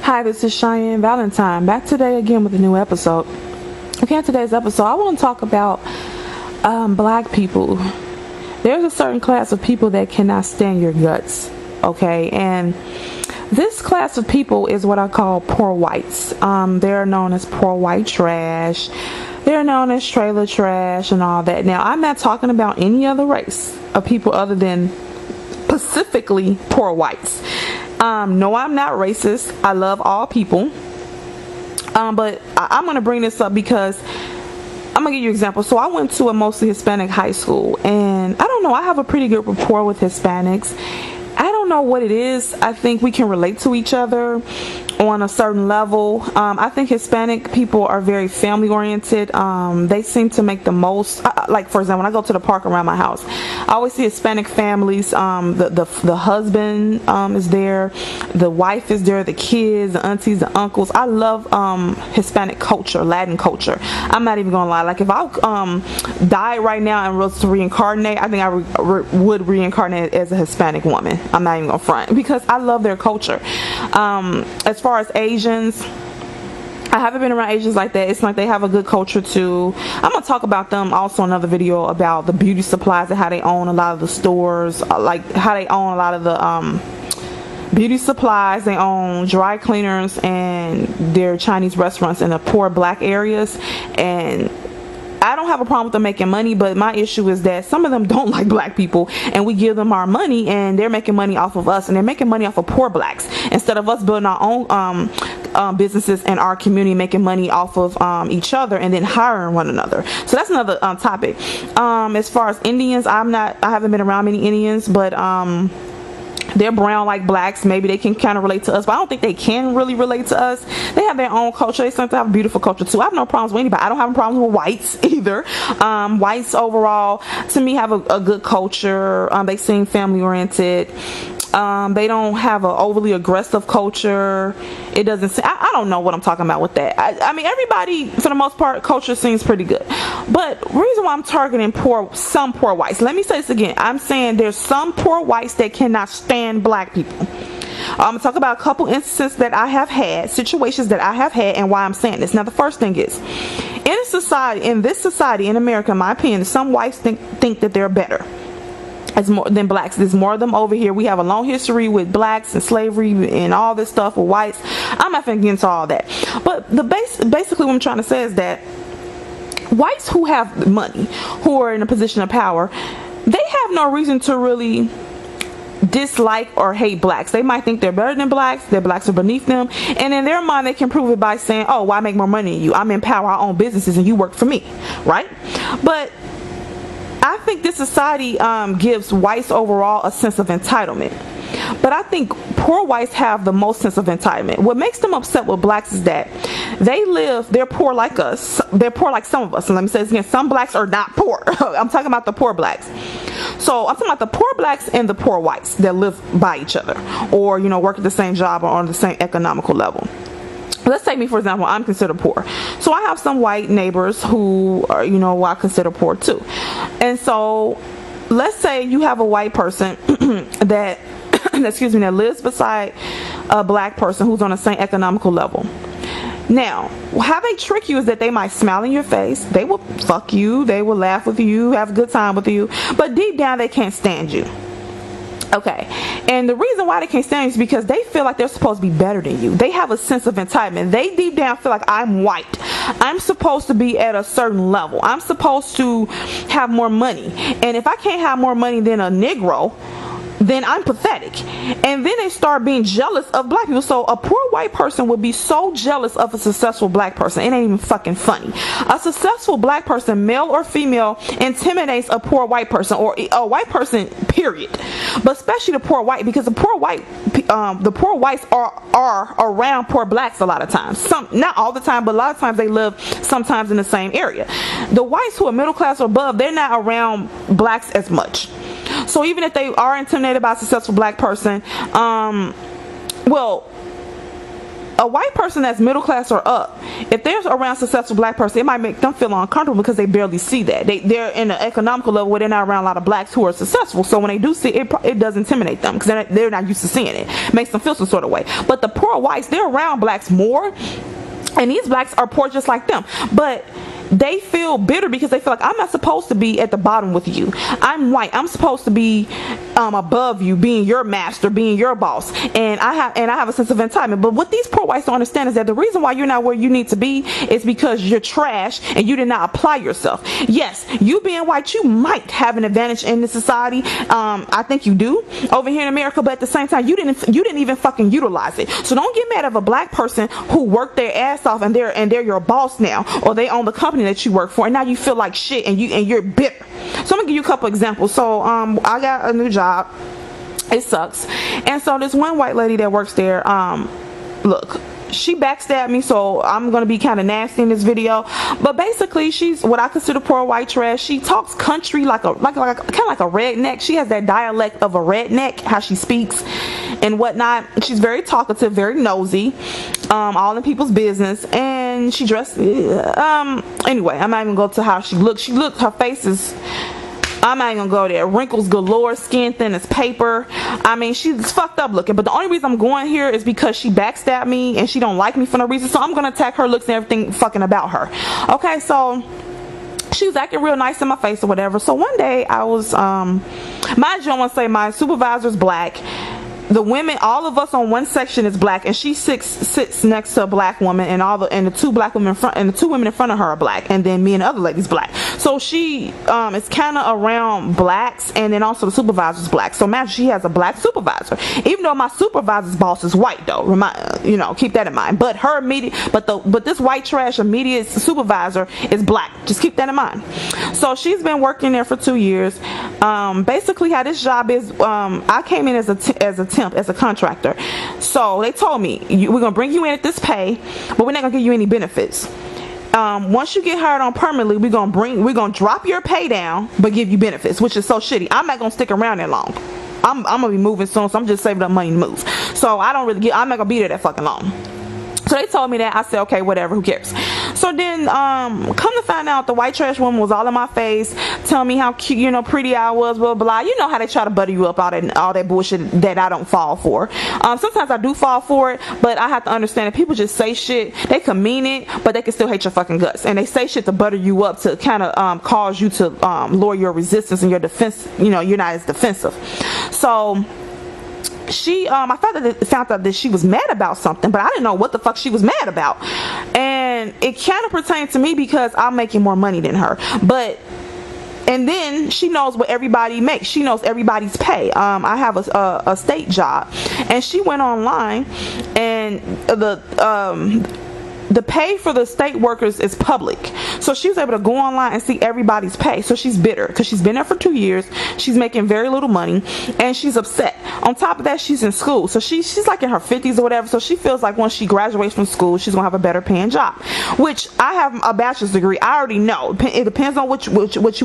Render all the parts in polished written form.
Hi, this is Cheyenne Valentine, back today again with a new episode. Okay, in today's episode, I want to talk about black people. There's a certain class of people that cannot stand your guts, okay? And this class of people is what I call poor whites. They're known as poor white trash. They're known as trailer trash and all that. Now, I'm not talking about any other race of people other than specifically poor whites. No, I'm not racist. I love all people. But I'm going to bring this up because I'm going to give you an example. So I went to a mostly Hispanic high school, and I don't know, I have a pretty good rapport with Hispanics. I don't know what it is. I think we can relate to each other on a certain level. I think Hispanic people are very family oriented. They seem to make the most, like for example, when I go to the park around my house, I always see Hispanic families. The husband is there, the wife is there, the kids, the aunties, the uncles. I love Hispanic culture, Latin culture. I'm not even gonna lie, like if I died right now and was to reincarnate, I think I would reincarnate as a Hispanic woman. I'm not even gonna front, because I love their culture. As far as Asians, I haven't been around Asians like that. It's like they have a good culture too. I'm gonna talk about them also in another video, about the beauty supplies and how they own a lot of the stores, like how they own a lot of the beauty supplies. They own dry cleaners and their Chinese restaurants in the poor black areas. And I don't have a problem with them making money, but my issue is that some of them don't like black people, and we give them our money and they're making money off of us, and they're making money off of poor blacks instead of us building our own businesses in our community, making money off of each other and then hiring one another. So that's another topic. As far as Indians, I haven't been around many Indians, but they're brown like blacks. Maybe they can kind of relate to us, but I don't think they can really relate to us. They have their own culture. They seem to have a beautiful culture too. I have no problems with anybody. I don't have a problem with whites either. Whites overall, to me, have a good culture. They seem family oriented. They don't have an overly aggressive culture. It doesn't seem, I don't know what I'm talking about with that. I mean, everybody, for the most part, culture seems pretty good. But the reason why I'm targeting some poor whites, let me say this again. I'm saying there's some poor whites that cannot stand black people. I'm going to talk about a couple instances that I have had, situations that I have had, and why I'm saying this. Now, the first thing is, in this society, in America, in my opinion, some whites think that they're better than blacks. There's more of them over here. We have a long history with blacks and slavery and all this stuff with whites. I'm not going to get into all that. But basically what I'm trying to say is that whites who have money, who are in a position of power, they have no reason to really dislike or hate blacks. They might think they're better than blacks, that blacks are beneath them, and in their mind they can prove it by saying, oh, well, I make more money than you, I'm in power, I own businesses, and you work for me, right? But I think this society gives whites overall a sense of entitlement. But I think poor whites have the most sense of entitlement. What makes them upset with blacks is that they're poor like us. They're poor like some of us. And let me say this again, some blacks are not poor. I'm talking about the poor blacks. So I'm talking about the poor blacks and the poor whites that live by each other, or, you know, work at the same job or on the same economical level. Let's take me, for example. I'm considered poor. So I have some white neighbors who are, you know, I consider poor too. And so let's say you have a white person that that lives beside a black person who's on the same economical level. Now, how they trick you is that they might smile in your face, they will fuck you, they will laugh with you, have a good time with you, but deep down they can't stand you. Okay, and the reason why they can't stand you is because they feel like they're supposed to be better than you. They have a sense of entitlement. They deep down feel like, I'm white, I'm supposed to be at a certain level, I'm supposed to have more money, and if I can't have more money than a Negro, then I'm pathetic. And then they start being jealous of black people. So a poor white person would be so jealous of a successful black person, it ain't even fucking funny. A successful black person, male or female, intimidates a poor white person, or a white person, period. But especially the poor white, because the poor whites are around poor blacks a lot of times. Some, not all the time, but a lot of times they live sometimes in the same area. The whites who are middle class or above, they're not around blacks as much. So even if they are intimidated by a successful black person, well, a white person that's middle class or up, if they're around a successful black person, it might make them feel uncomfortable because they barely see that. They're in an economical level where they're not around a lot of blacks who are successful. So when they do see it, it does intimidate them because they're not used to seeing it. It makes them feel some sort of way. But the poor whites, they're around blacks more, and these blacks are poor just like them. But they feel bitter because they feel like, I'm not supposed to be at the bottom with you. I'm white. I'm supposed to be above you, being your master, being your boss. And I have a sense of entitlement. But what these poor whites don't understand is that the reason why you're not where you need to be is because you're trash and you did not apply yourself. Yes, you being white, you might have an advantage in this society. I think you do over here in America, but at the same time, you didn't even fucking utilize it. So don't get mad at a black person who worked their ass off and they're your boss now, or they own the company that you work for, and now you feel like shit and you're bitter. So I'm gonna give you a couple examples. So I got a new job. It sucks. And so this one white lady that works there, look, she backstabbed me, so I'm gonna be kind of nasty in this video. But basically, she's what I consider poor white trash. She talks country like kind of like a redneck. She has that dialect of a redneck, how she speaks and whatnot. She's very talkative, very nosy, all in people's business, and she dressed. Anyway, I'm not even going to how she looks. Her face is. I'm not even gonna go there. Wrinkles galore, skin thin as paper. I mean, she's fucked up looking. But the only reason I'm going here is because she backstabbed me and she don't like me for no reason. So I'm gonna attack her looks and everything fucking about her. Okay, so she was acting real nice in my face or whatever. So one day I was, mind you, I want to say my supervisor's black. The women, all of us on one section is black, and she sits next to a black woman, and the two black women in front, and the two women in front of her are black, and then me and the other lady's black. So she is kind of around blacks, and then also the supervisor's black. So imagine she has a black supervisor, even though my supervisor's boss is white though. Keep that in mind. But her but this white trash immediate supervisor is black. Just keep that in mind. So she's been working there for 2 years. Basically, how this job is, I came in as a contractor. So they told me, we're gonna bring you in at this pay, but we're not gonna give you any benefits. Once you get hired on permanently, we're gonna drop your pay down but give you benefits, which is so shitty. I'm not gonna stick around that long. I'm gonna be moving soon, so I'm just saving up money to move. So I'm not gonna be there that fucking long. So they told me that. I said, okay, whatever, who cares? So then, come to find out, the white trash woman was all in my face, telling me how cute, pretty I was, blah, blah, blah. You know how they try to butter you up, all that bullshit that I don't fall for. Sometimes I do fall for it, but I have to understand that people just say shit. They can mean it, but they can still hate your fucking guts. And they say shit to butter you up, to kind of cause you to lower your resistance and your defense. You're not as defensive. So she I found out that she was mad about something, but I didn't know what the fuck she was mad about. And it kind of pertained to me because I'm making more money than her. And then she knows what everybody makes. She knows everybody's pay. I have a state job, and she went online, and the pay for the state workers is public. So she was able to go online and see everybody's pay. So she's bitter because she's been there for 2 years. She's making very little money, and she's upset. On top of that, she's in school. So she's like in her 50s or whatever. So she feels like once she graduates from school, she's gonna have a better paying job. Which I have a bachelor's degree. I already know. It depends on what you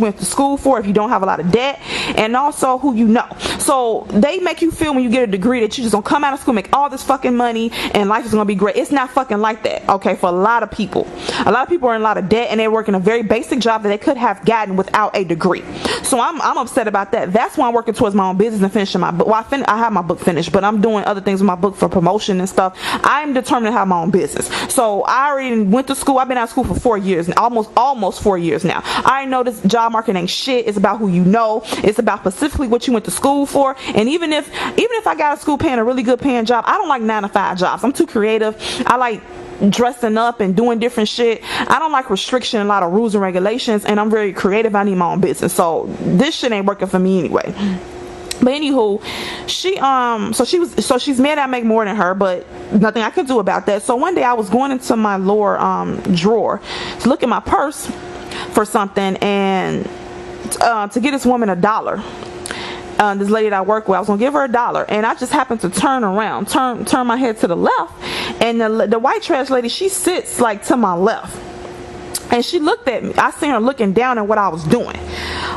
went to school for, if you don't have a lot of debt, and also who you know. So they make you feel when you get a degree that you just gonna come out of school, make all this fucking money, and life is gonna be great. It's not fucking like that. Okay, for a lot of people are in a lot of debt, and they're working a very basic job that they could have gotten without a degree. So I'm upset about that. That's why I'm working towards my own business and finishing my book. Well, I have my book finished, but I'm doing other things with my book for promotion and stuff. I'm determined to have my own business. So I already went to school. I've been out of school for 4 years, almost 4 years now. I know this job market ain't shit. It's about who you know. It's about specifically what you went to school for. And even if I got out of school paying a really good paying job, I don't like 9-to-5 jobs. I'm too creative. I like dressing up and doing different shit. I don't like restriction, a lot of rules and regulations, and I'm very creative. I need my own business. So this shit ain't working for me anyway. But anywho, she's mad I make more than her, but nothing I could do about that. So one day I was going into my lower drawer to look at my purse for something, and to get this woman $1. This lady that I work with, I was gonna give her $1, and I just happened to turn around, turn my head to the left, and the white trash lady, she sits like to my left, and she looked at me. I seen her looking down at what I was doing.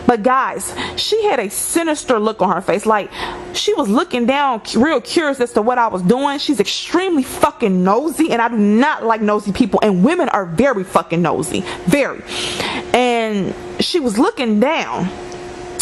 But guys, she had a sinister look on her face, like She was looking down real curious as to what I was doing. She's extremely fucking nosy, and I do not like nosy people, and women are very fucking nosy, very. And she was looking down.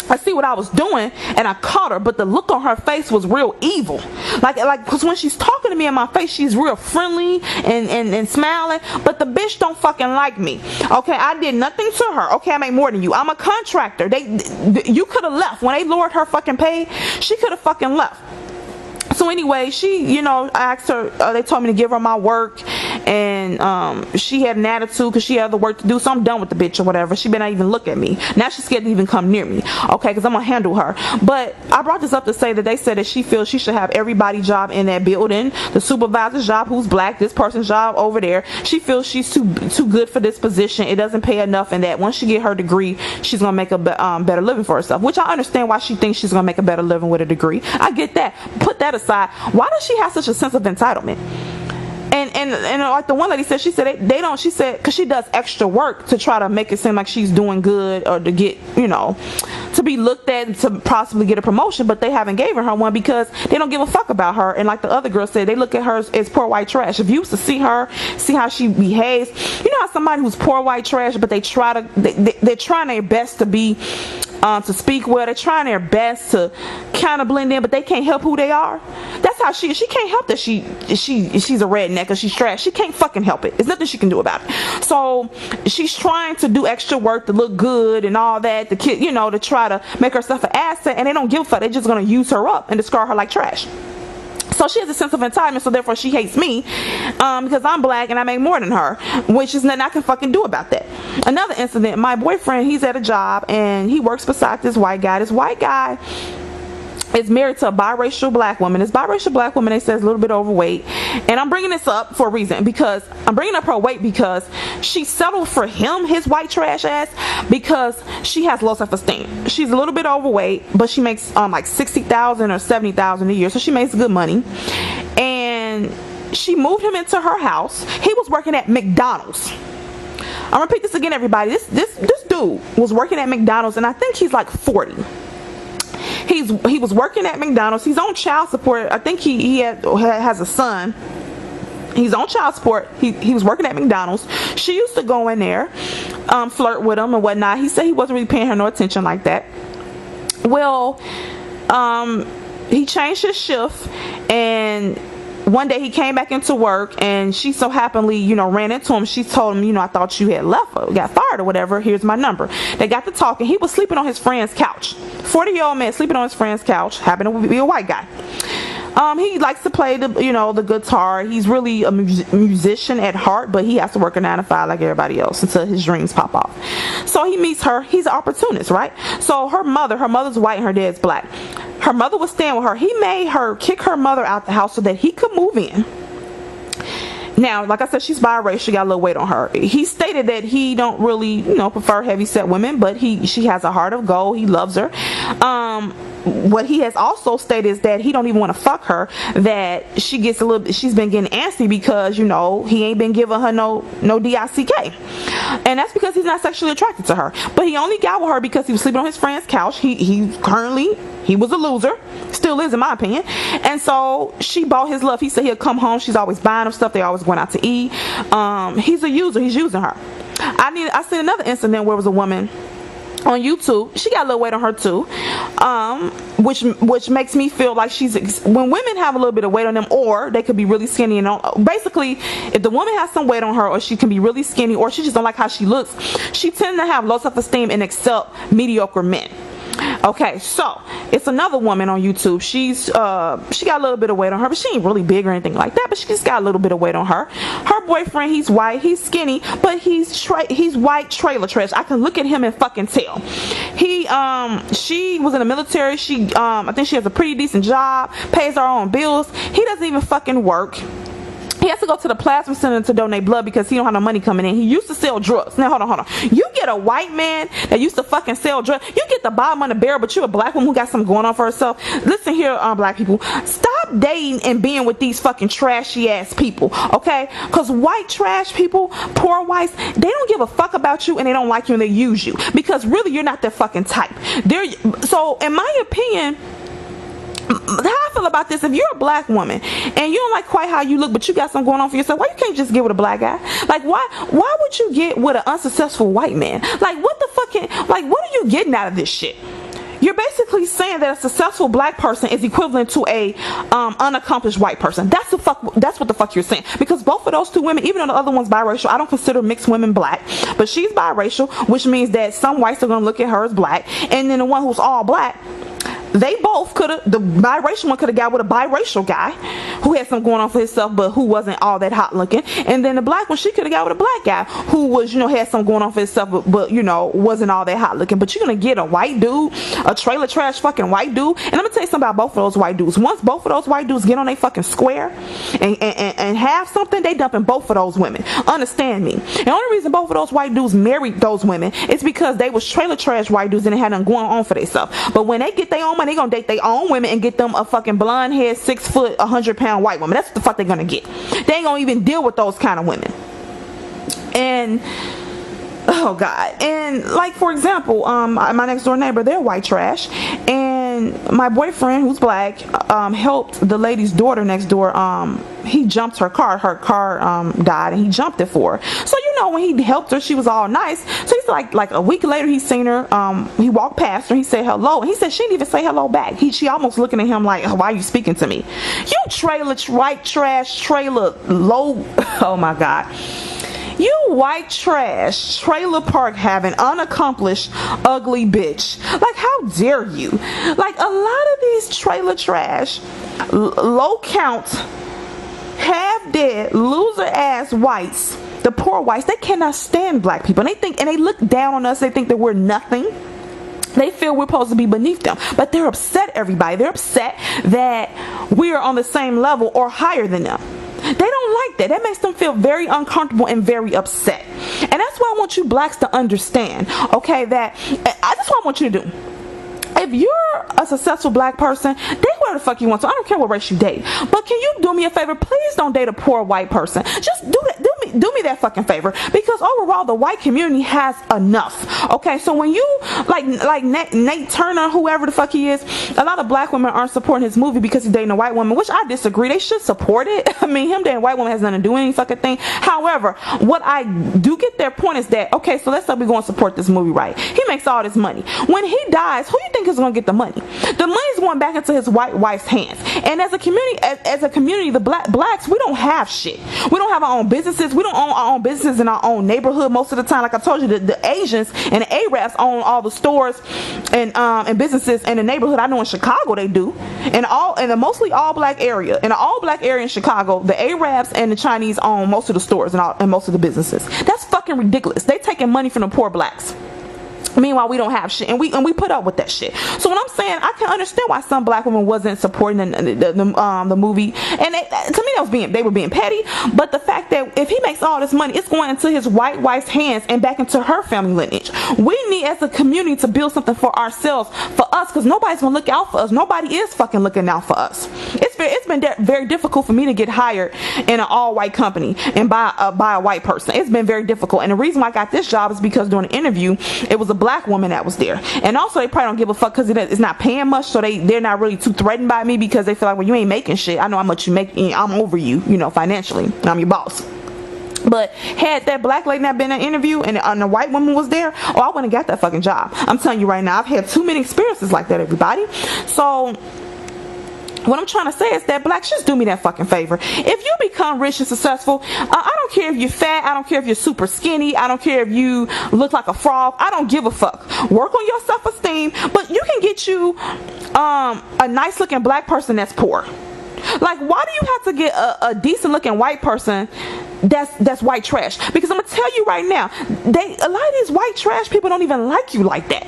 I see what I was doing, and I caught her, but the look on her face was real evil. Like, because when she's talking to me in my face, she's real friendly and smiling, but the bitch don't fucking like me. Okay, I did nothing to her. Okay, I make more than you. I'm a contractor. You could have left. When they lowered her fucking pay, she could have fucking left. So anyway, she, I asked her, they told me to give her my work, and she had an attitude because she had other work to do, so I'm done with the bitch or whatever. She better not even look at me. Now she's scared to even come near me, okay, because I'm going to handle her. But I brought this up to say that they said that she feels she should have everybody's job in that building, the supervisor's job who's black, this person's job over there. She feels she's too good for this position. It doesn't pay enough, and that once she get her degree, she's going to make a better living for herself, which I understand why she thinks she's going to make a better living with a degree. I get that. Put that aside. Why does she have such a sense of entitlement? And like the one lady said, she said they don't, she said, because she does extra work to try to make it seem like she's doing good, or to get, to be looked at, to possibly get a promotion, but they haven't given her one because they don't give a fuck about her. And like the other girl said, they look at her as poor white trash. If you used to see her, see how she behaves, you know how somebody who's poor white trash, but they're trying their best to be to speak well, they're trying their best to kind of blend in, but they can't help who they are. That's how she can't help that she's a redneck or she's trash. She can't fucking help it. There's nothing she can do about it. So she's trying to do extra work to look good and all that, the kid, to try to make herself an asset, and they don't give a fuck. They're just gonna use her up and discard her like trash. So she has a sense of entitlement, so therefore she hates me because I'm black and I make more than her, which is nothing I can fucking do about that. Another incident, my boyfriend, he's at a job and he works beside this white guy. This white guy is married to a biracial black woman. This biracial black woman, they say, is a little bit overweight. And I'm bringing this up for a reason, because I'm bringing up her weight because she settled for him, his white trash ass, because she has low self-esteem. She's a little bit overweight, but she makes like $60,000 or $70,000 a year, so she makes good money. And she moved him into her house. He was working at McDonald's. I'm gonna repeat this again, everybody. This dude was working at McDonald's, and I think he's like 40. He was working at McDonald's. He's on child support. I think he has a son. He's on child support. He was working at McDonald's. She used to go in there, flirt with him and whatnot. He said he wasn't really paying her no attention like that. Well, he changed his shift, and one day he came back into work, and she so happily, ran into him. She told him, I thought you had left or got fired or whatever. Here's my number. They got to talking. He was sleeping on his friend's couch. 40-year-old man sleeping on his friend's couch. Happened to be a white guy. He likes to play the guitar. He's really a musician at heart, but he has to work a 9 to 5 like everybody else until his dreams pop off. So he meets her. He's an opportunist, right? So her mother's white and her dad's black. Her mother was staying with her. He made her kick her mother out the house so that he could move in. Now, like I said, she's biracial. She got a little weight on her. He stated that he don't really, prefer heavy-set women, but she has a heart of gold. He loves her. What he has also stated is that he don't even want to fuck her, that she's been getting antsy because, he ain't been giving her no DICK. And that's because he's not sexually attracted to her. But he only got with her because he was sleeping on his friend's couch. He was a loser. Still is, in my opinion. And so she bought his love. He said he'll come home. She's always buying him stuff. They always going out to eat. He's a user. He's using her. I seen another incident where it was a woman on YouTube. She got a little weight on her too, which makes me feel like when women have a little bit of weight on them, or they could be really skinny, and basically if the woman has some weight on her, or she can be really skinny, or she just don't like how she looks, she tends to have low self-esteem and accept mediocre men. Okay, so it's another woman on YouTube. she got a little bit of weight on her, but she ain't really big or anything like that, but she's got a little bit of weight on her. Her boyfriend, he's white, he's skinny, but he's white trailer trash. I can look at him and fucking tell. She was in the military. I think she has a pretty decent job, pays her own bills. He doesn't even fucking work. He has to go to the plasma center to donate blood because he don't have no money coming in. He used to sell drugs. Now, hold on. You get a white man that used to fucking sell drugs. You get the bottom of the barrel, but you're a black woman who got something going on for herself. Listen here, black people. Stop dating and being with these fucking trashy ass people, okay? Because white trash people, poor whites, they don't give a fuck about you, and they don't like you, and they use you. Because really, you're not their fucking type. So, in my opinion, how I feel about this, if you're a black woman and you don't like quite how you look, but you got something going on for yourself, why you can't just get with a black guy? Like, why would you get with an unsuccessful white man? Like, what the fucking, like, what are you getting out of this shit? You're basically saying that a successful black person is equivalent to a unaccomplished white person. That's what the fuck you're saying. Because both of those two women, even though the other one's biracial, I don't consider mixed women black, but she's biracial, which means that some whites are gonna look at her as black, and then the one who's all black, they both could have, the biracial one could have got with a biracial guy who had something going on for himself, but who wasn't all that hot looking. And then the black one, she could have got with a black guy who was, had something going on for himself, but wasn't all that hot looking. But you're going to get a white dude, a trailer trash fucking white dude. And let me tell you something about both of those white dudes. Once both of those white dudes get on their fucking square and have something, they dumping both of those women. Understand me. The only reason both of those white dudes married those women is because they was trailer trash white dudes and they had nothing going on for themselves. But when they get their own, they gonna date their own women and get them a fucking blonde head, 6 foot, 100-pound white woman. That's what the fuck they gonna get. They ain't gonna even deal with those kind of women. And oh god. And like, for example, my next door neighbor, they're white trash, and my boyfriend, who's black, helped the lady's daughter next door. He jumped her car died, and he jumped it for her. So when he helped her, she was all nice. So he's like a week later, he seen her, he walked past her, he said hello, and he said she didn't even say hello back. She almost looking at him like, why are you speaking to me? You trailer white trash, trailer low, oh my god, you white trash, trailer park having, unaccomplished, ugly bitch. Like, how dare you? Like, a lot of these trailer trash, low count, half dead, loser ass whites, the poor whites, they cannot stand black people. And they look down on us. They think that we're nothing. They feel we're supposed to be beneath them. But they're upset, everybody. They're upset that we are on the same level or higher than them. They don't like that. That makes them feel very uncomfortable and very upset. And that's what I want you blacks to understand. Okay, that's what I want you to do. If you're a successful black person, date whatever the fuck you want. So I don't care what race you date. But can you do me a favor? Please don't date a poor white person. Just do that. Do me that fucking favor. Because overall, the white community has enough. Okay, so when you like Nate Turner, whoever the fuck he is, a lot of black women aren't supporting his movie because he's dating a white woman, which I disagree. They should support it. I mean, him dating a white woman has nothing to do with any fucking thing. However, what I do get their point is that, okay, so let's say we're going to support this movie, right? He makes all this money. When he dies, who you think is going to get the money? The money's going back into his white wife's hands. And as a community, the blacks, we don't have shit. We don't have our own businesses. We don't own our own businesses in our own neighborhood most of the time. Like I told you, the Asians and the Arabs own all the stores and businesses in the neighborhood. I know in Chicago they do. In a mostly all black area. In an all black area in Chicago, the Arabs and the Chinese own most of the stores and most of the businesses. That's fucking ridiculous. They taking money from the poor blacks. Meanwhile, we don't have shit, and we put up with that shit. So what I'm saying, I can understand why some black women wasn't supporting the movie, and to me they were being petty. But the fact that if he makes all this money, it's going into his white wife's hands and back into her family lineage. We need, as a community, to build something for ourselves, for us, because nobody's gonna look out for us. Nobody is fucking looking out for us. It's been very difficult for me to get hired in an all-white company and by a white person. It's been very difficult, and the reason why I got this job is because during the interview, it was a black woman that was there, and also they probably don't give a fuck because it's not paying much, so they're not really too threatened by me because they feel like, well, you ain't making shit. I know how much you make. I'm over you, financially. I'm your boss. But had that black lady not been in an interview and the white woman was there, I wouldn't have got that fucking job. I'm telling you right now, I've had too many experiences like that, everybody. So what I'm trying to say is that blacks, just do me that fucking favor. If you become rich and successful, I don't care if you're fat, I don't care if you're super skinny, I don't care if you look like a frog, I don't give a fuck. Work on your self-esteem, but you can get you a nice looking black person that's poor. Like, why do you have to get a decent looking white person that's white trash? Because I'm gonna tell you right now, a lot of these white trash people don't even like you like that.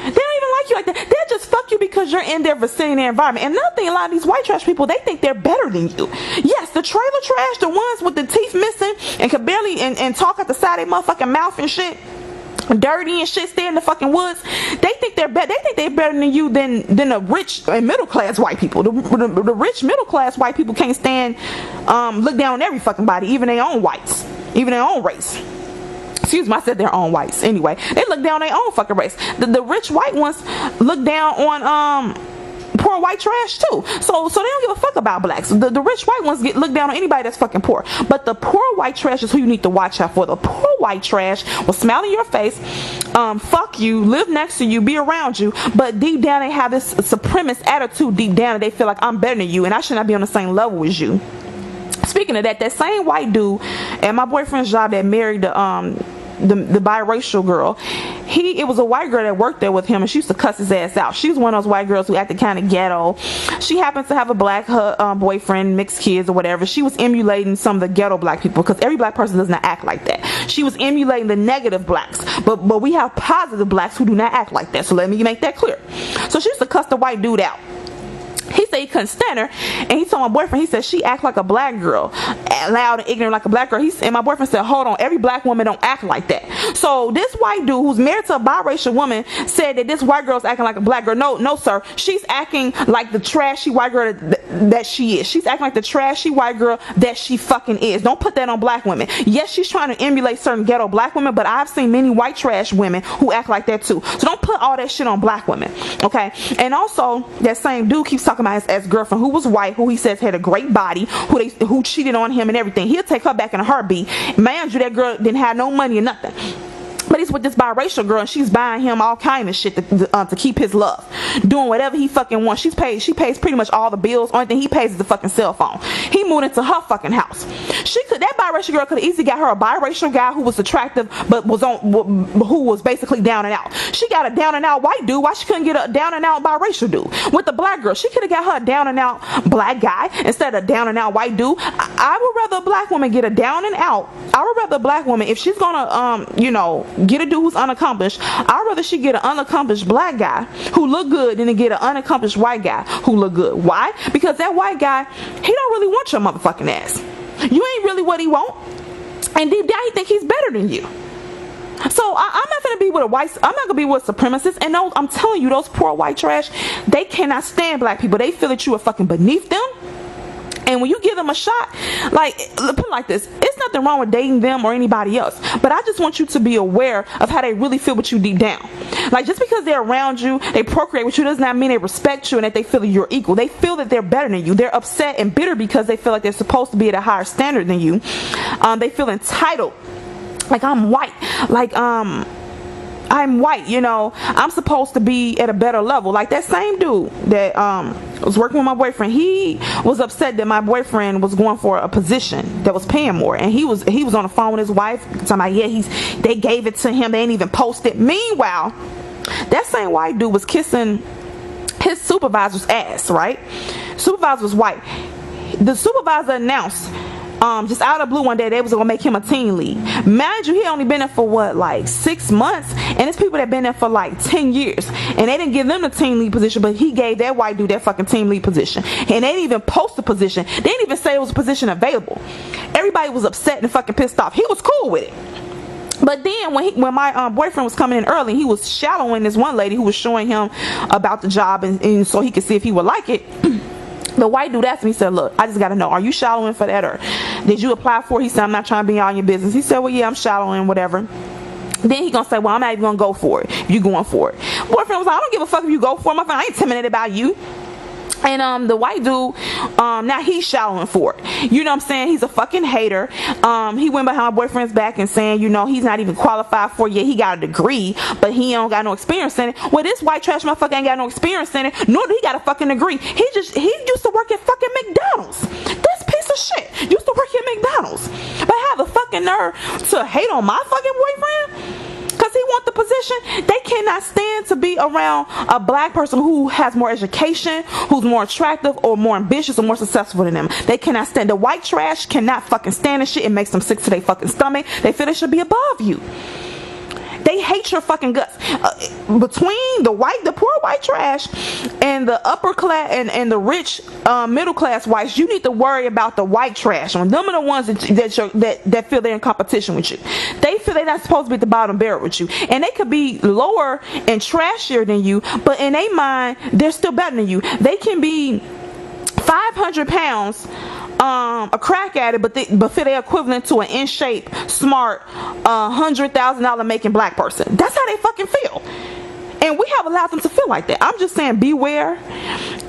They don't even like you like that. They'll just fuck you because you're in their vicinity, their environment. And another thing, a lot of these white trash people, they think they're better than you. Yes, the trailer trash, the ones with the teeth missing and can barely and talk at the side of their motherfucking mouth and shit, dirty and shit, stay in the fucking woods. They think they're better. They think they're better than you than the rich and middle class white people. The rich middle class white people can't stand look down on every fucking body, even their own whites, even their own race. Excuse me, I said their own whites. Anyway, they look down on their own fucking race. The rich white ones look down on poor white trash too. So they don't give a fuck about blacks. The rich white ones look down on anybody that's fucking poor. But the poor white trash is who you need to watch out for. The poor white trash will smile in your face, fuck you, live next to you, be around you, but deep down they have this supremacist attitude deep down, and they feel like I'm better than you and I should not be on the same level as you. Speaking of that same white dude at my boyfriend's job that married the biracial girl, it was a white girl that worked there with him, and she used to cuss his ass out. She was one of those white girls who acted kind of ghetto. She happens to have a black boyfriend, mixed kids or whatever. She was emulating some of the ghetto black people, because every black person does not act like that. She was emulating the negative blacks, but we have positive blacks who do not act like that, so let me make that clear. So she used to cuss the white dude out. He said he couldn't stand her, and he told my boyfriend, he said she act like a black girl, loud and ignorant like a black girl. And my boyfriend said, hold on, every black woman don't act like that. So this white dude who's married to a biracial woman said that this white girl's acting like a black girl. No sir, she's acting like the trashy white girl that she is. She's acting like the trashy white girl that she fucking is. Don't put that on black women. Yes, she's trying to emulate certain ghetto black women, but I've seen many white trash women who act like that too. So don't put all that shit on black women, okay? And also, that same dude keeps talking about his ex-girlfriend who was white, who he says had a great body, who cheated on him and everything. He'll take her back in a heartbeat. Mind you, that girl didn't have no money or nothing. But he's with this biracial girl, and she's buying him all kind of shit to keep his love, doing whatever he fucking wants. She pays pretty much all the bills. Only thing he pays is the fucking cell phone. He moved into her fucking house. That biracial girl could have easily got her a biracial guy who was attractive, but who was basically down and out. She got a down and out white dude. Why she couldn't get a down and out biracial dude? With the black girl, she could have got her a down and out black guy instead of a down and out white dude. I would rather a black woman get a down and out. I would rather a black woman, if she's gonna get a dude who's unaccomplished, I'd rather she get an unaccomplished black guy who look good than to get an unaccomplished white guy who look good. Why? Because that white guy, he don't really want your motherfucking ass. You ain't really what he want, and deep down he think he's better than you. So I'm not gonna be with I'm not gonna be with supremacists. And no, I'm telling you, those poor white trash, they cannot stand black people. They feel that you are fucking beneath them. And when you give them a shot, like, put it like this, it's nothing wrong with dating them or anybody else, but I just want you to be aware of how they really feel with you deep down. Like, just because they're around you, they procreate with you, does not mean they respect you and that they feel that you're equal. They feel that they're better than you. They're upset and bitter because they feel like they're supposed to be at a higher standard than you. They feel entitled. Like, I'm white. Like, I'm white, I'm supposed to be at a better level. Like that same dude that was working with my boyfriend, he was upset that my boyfriend was going for a position that was paying more, and he was on the phone with his wife talking about, they gave it to him, they ain't even posted. Meanwhile, that same white dude was kissing his supervisor's ass, right? Supervisor was white. The supervisor announced just out of the blue one day they was gonna make him a team lead. Mind you, he only been there for like 6 months, and it's people that been there for like 10 years, and they didn't give them the team lead position, but he gave that white dude that fucking team lead position, and they didn't even post the position. They didn't even say it was a position available. Everybody was upset and fucking pissed off. He was cool with it. But then when my boyfriend was coming in early, he was shadowing this one lady who was showing him about the job, and so he could see if he would like it. The white dude asked me, he said, look, I just got to know, are you shadowing for that, or did you apply for it? He said, I'm not trying to be all in your business. He said, well, yeah, I'm shadowing, whatever. Then he gonna say, well, I'm not even gonna go for it if you going for it. Boyfriend was like, I don't give a fuck if you go for it. My friend, I ain't intimidated about you. And the white dude, now he's shadowing for it. You know what I'm saying? He's a fucking hater. He went behind my boyfriend's back and saying, he's not even qualified for it yet. He got a degree, but he don't got no experience in it. Well, this white trash motherfucker ain't got no experience in it, nor do he got a fucking degree. He used to work at fucking McDonald's. This piece of shit used to work at McDonald's, but have the fucking nerve to hate on my fucking boyfriend because he want the position. They cannot stand to be around a black person who has more education, who's more attractive or more ambitious or more successful than them. They cannot stand. The white trash cannot fucking stand this shit. It makes them sick to their fucking stomach. They feel they should be above you. They hate your fucking guts. Between the poor white trash and the upper class and the rich middle class whites, you need to worry about the white trash. Them are the ones that feel they're in competition with you. They feel they're not supposed to be at the bottom barrel with you, and they could be lower and trashier than you, but in their mind, they're still better than you. They can be 500 pounds a crack at it, but feel they're equivalent to an in shape, smart, $100,000 making black person. That's how they fucking feel, and we have allowed them to feel like that. I'm just saying, beware.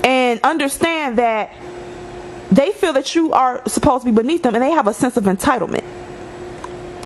and understand that they feel that you are supposed to be beneath them, and they have a sense of entitlement.